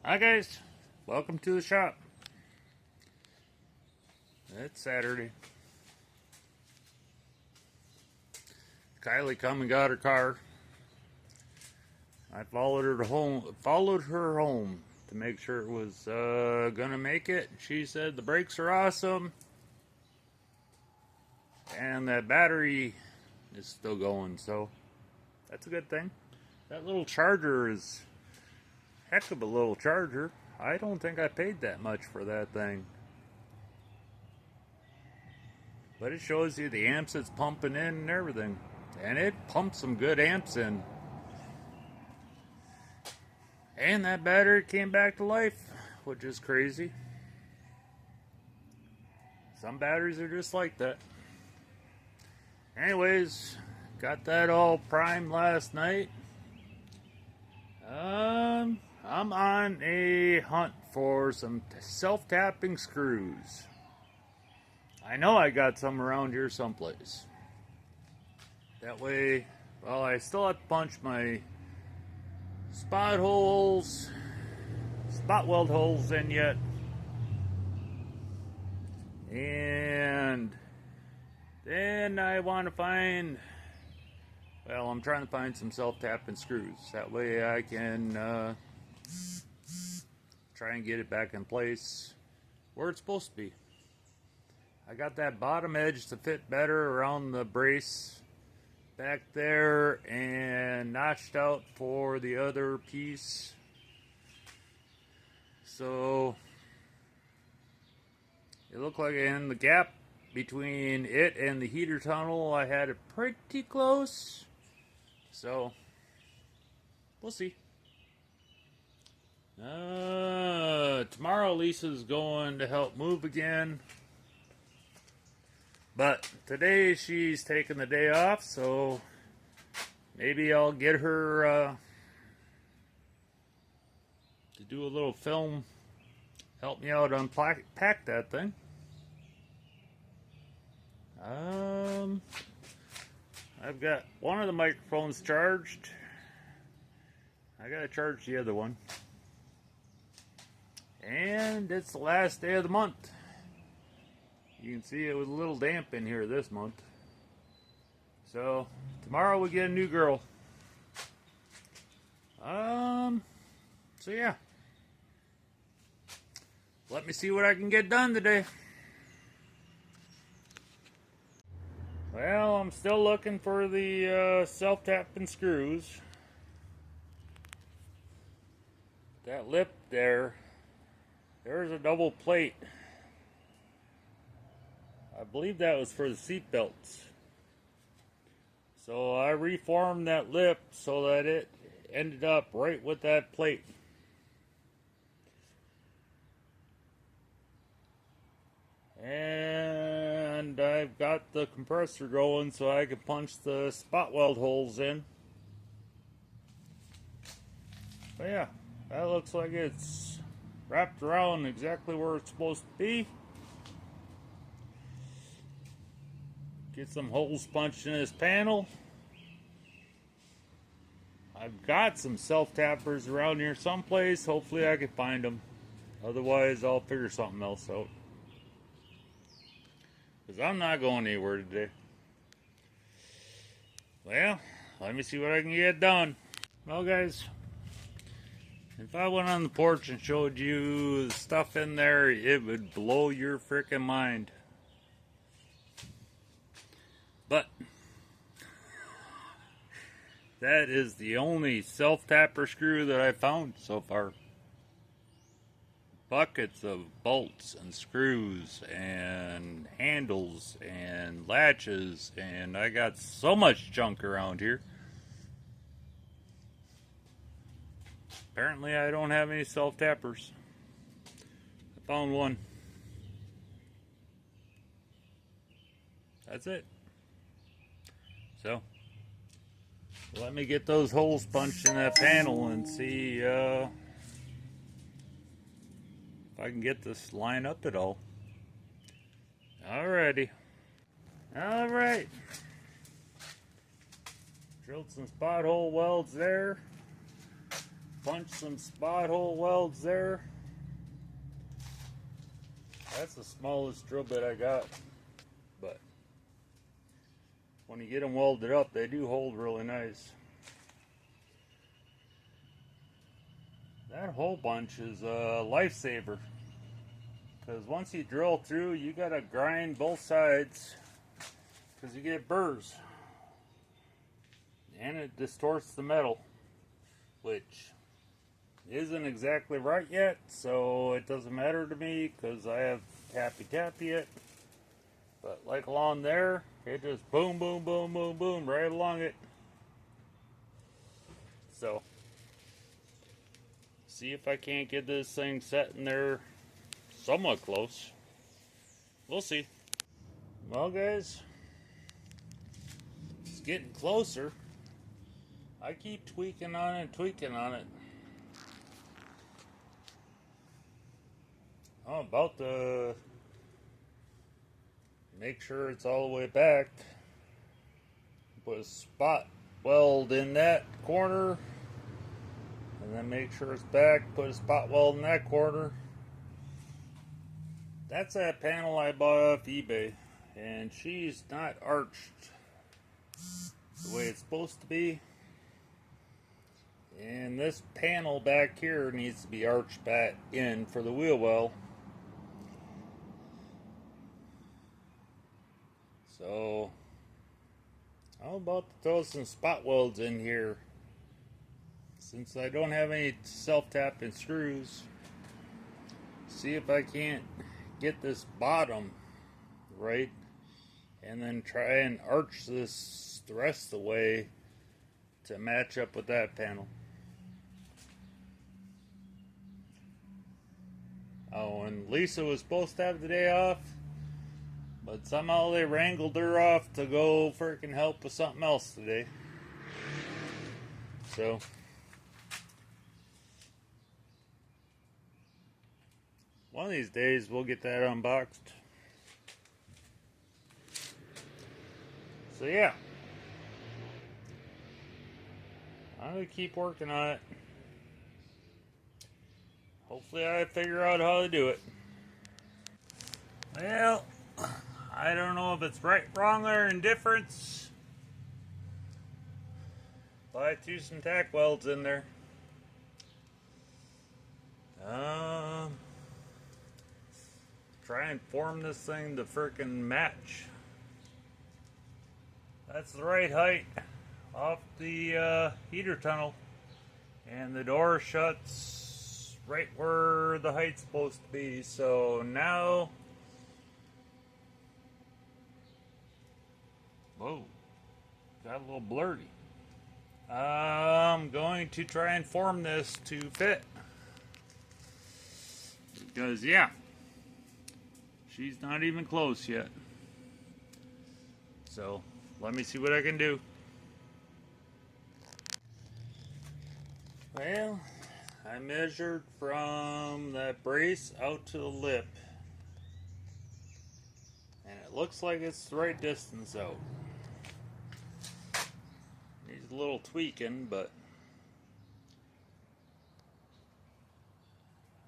Hi guys, welcome to the shop. It's Saturday. Kylie come and got her car. I followed her home to make sure it was gonna make it. She said the brakes are awesome and that battery is still going, so that's a good thing. That little charger is a heck of a little charger. I don't think I paid that much for that thing. But it shows you the amps it's pumping in and everything. And it pumps some good amps in. And that battery came back to life, which is crazy. Some batteries are just like that. Anyways, got that all primed last night. I'm on a hunt for some self-tapping screws. I know I got some around here someplace. That way, well, I still have to punch my spot weld holes in yet. And then I want to find, well, I'm trying to find some self-tapping screws. That way I can try and get it back in place where it's supposed to be. I got that bottom edge to fit better around the brace back there and notched out for the other piece. So it looked like in the gap between it and the heater tunnel, I had it pretty close. So we'll see. Tomorrow Lisa's going to help move again. But today she's taking the day off, so maybe I'll get her to do a little film, help me out unpack that thing. I've got one of the microphones charged. I gotta charge the other one. And it's the last day of the month. You can see it was a little damp in here this month. So tomorrow we get a new girl. So yeah. Let me see what I can get done today. Well, I'm still looking for the self-tapping screws. That lip there's a double plate. I believe that was for the seat belts. So I reformed that lip so that it ended up right with that plate. And I've got the compressor going so I can punch the spot weld holes in. But yeah, that looks like it's wrapped around exactly where it's supposed to be. Get some holes punched in this panel. I've got some self-tappers around here someplace. Hopefully I can find them. Otherwise I'll figure something else out. Because I'm not going anywhere today. Well, let me see what I can get done. Well guys, if I went on the porch and showed you the stuff in there, it would blow your freaking mind. But that is the only self-tapper screw that I found so far. Buckets of bolts and screws and handles and latches, and I got so much junk around here. Apparently I don't have any self-tappers. I found one. That's it. So let me get those holes punched in that panel and see if I can get this line up at all. Alrighty. Alright. Drilled some spot hole welds there. punch some spot hole welds there. That's the smallest drill bit I got, but when you get them welded up, they do hold really nice. That hole punch is a lifesaver, because once you drill through, you gotta grind both sides because you get burrs, and it distorts the metal, which isn't exactly right yet, so it doesn't matter to me because I have tappy it. But like along there, it just boom, boom, boom, boom, boom right along it. So, see if I can't get this thing set in there somewhat close. We'll see. Well, guys, it's getting closer. I keep tweaking on it, tweaking on it. I'm about to make sure it's all the way back. Put a spot weld in that corner, and then make sure it's back. Put a spot weld in that corner. That's that panel I bought off eBay, and she's not arched the way it's supposed to be. And this panel back here needs to be arched back in for the wheel well. So I'm about to throw some spot welds in here, since I don't have any self-tapping screws. See if I can't get this bottom right, and then try and arch this the rest of the way to match up with that panel. Oh, and Lisa was supposed to have the day off, but somehow they wrangled her off to go freaking help with something else today. So, one of these days we'll get that unboxed. So yeah, I'm gonna keep working on it. Hopefully I figure out how to do it. Well, I don't know if it's right, wrong, or indifference, but I threw some tack welds in there. Try and form this thing to frickin' match. That's the right height off the heater tunnel, and the door shuts right where the height's supposed to be. So now, whoa, got a little blurry. I'm going to try and form this to fit, because yeah, she's not even close yet. So let me see what I can do. Well, I measured from that brace out to the lip, and it looks like it's the right distance out. Needs a little tweaking, but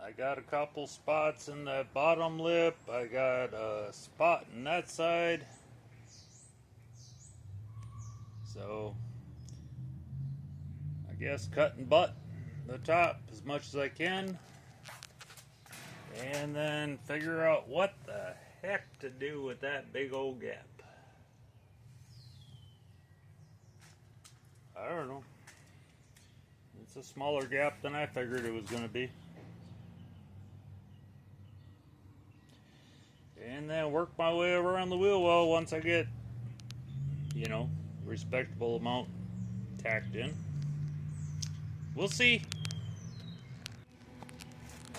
I got a couple spots in that bottom lip. I got a spot in that side. So I guess cut and butt the top as much as I can, and then figure out what the heck to do with that big old gap. I don't know. It's a smaller gap than I figured it was going to be. And then work my way around the wheel well once I get, you know, respectable amount tacked in. We'll see.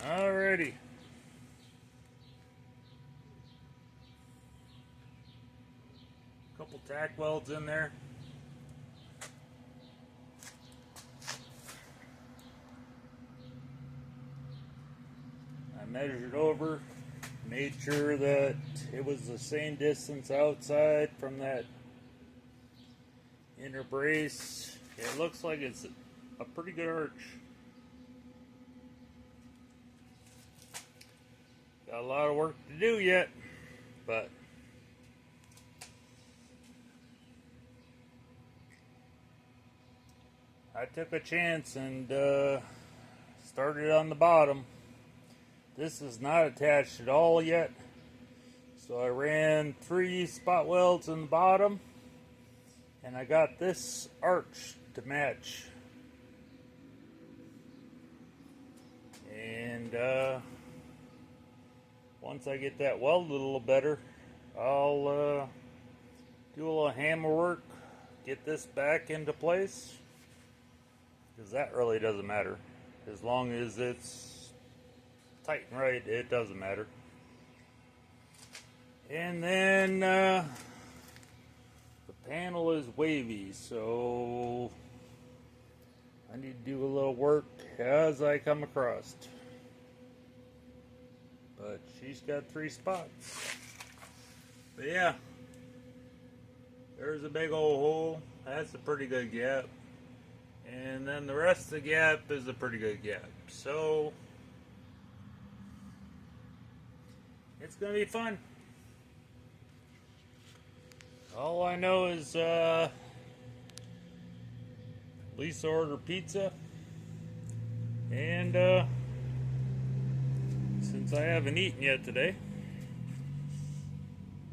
Alrighty. Couple tack welds in there. I measured over, made sure that it was the same distance outside from that inner brace. It looks like it's a pretty good arch. Got a lot of work to do yet, but I took a chance and started on the bottom. This is not attached at all yet, so I ran 3 spot welds in the bottom, and I got this arch to match. And once I get that welded a little better, I'll do a little hammer work, get this back into place, because that really doesn't matter. As long as it's tight and right, it doesn't matter. And then the panel is wavy, so I need to do a little work as I come across. But she's got 3 spots. But yeah, there's a big old hole. That's a pretty good gap. And then the rest of the gap is a pretty good gap. So it's gonna be fun. All I know is Lisa ordered pizza, and since I haven't eaten yet today,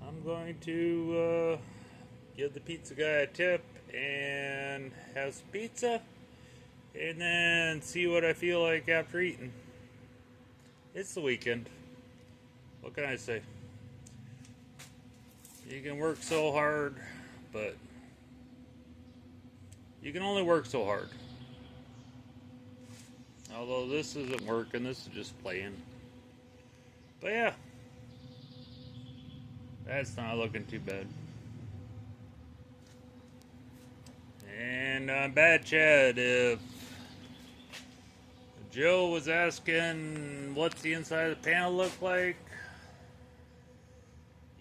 I'm going to give the pizza guy a tip and have some pizza, and then see what I feel like after eating. It's the weekend. What can I say? You can work so hard, but you can only work so hard. Although this isn't working, this is just playing. But yeah, that's not looking too bad. And Bad Chad, if Joe was asking what's the inside of the panel look like,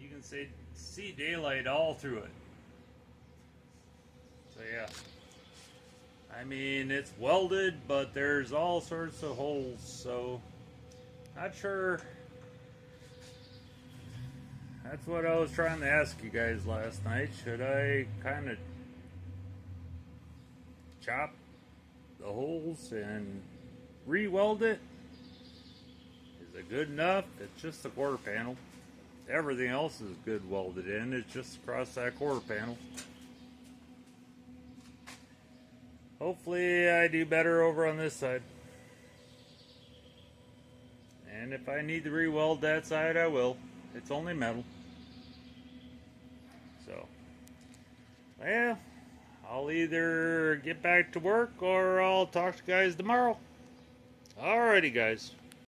you can see daylight all through it. So yeah, I mean, it's welded, but there's all sorts of holes, so not sure. That's what I was trying to ask you guys last night. Should I kind of chop the holes and re-weld it? Is it good enough? It's just the quarter panel. Everything else is good welded in. It's just across that quarter panel. Hopefully I do better over on this side. And if I need to re-weld that side, I will. It's only metal. So, yeah, I'll either get back to work or I'll talk to you guys tomorrow. Alrighty, guys.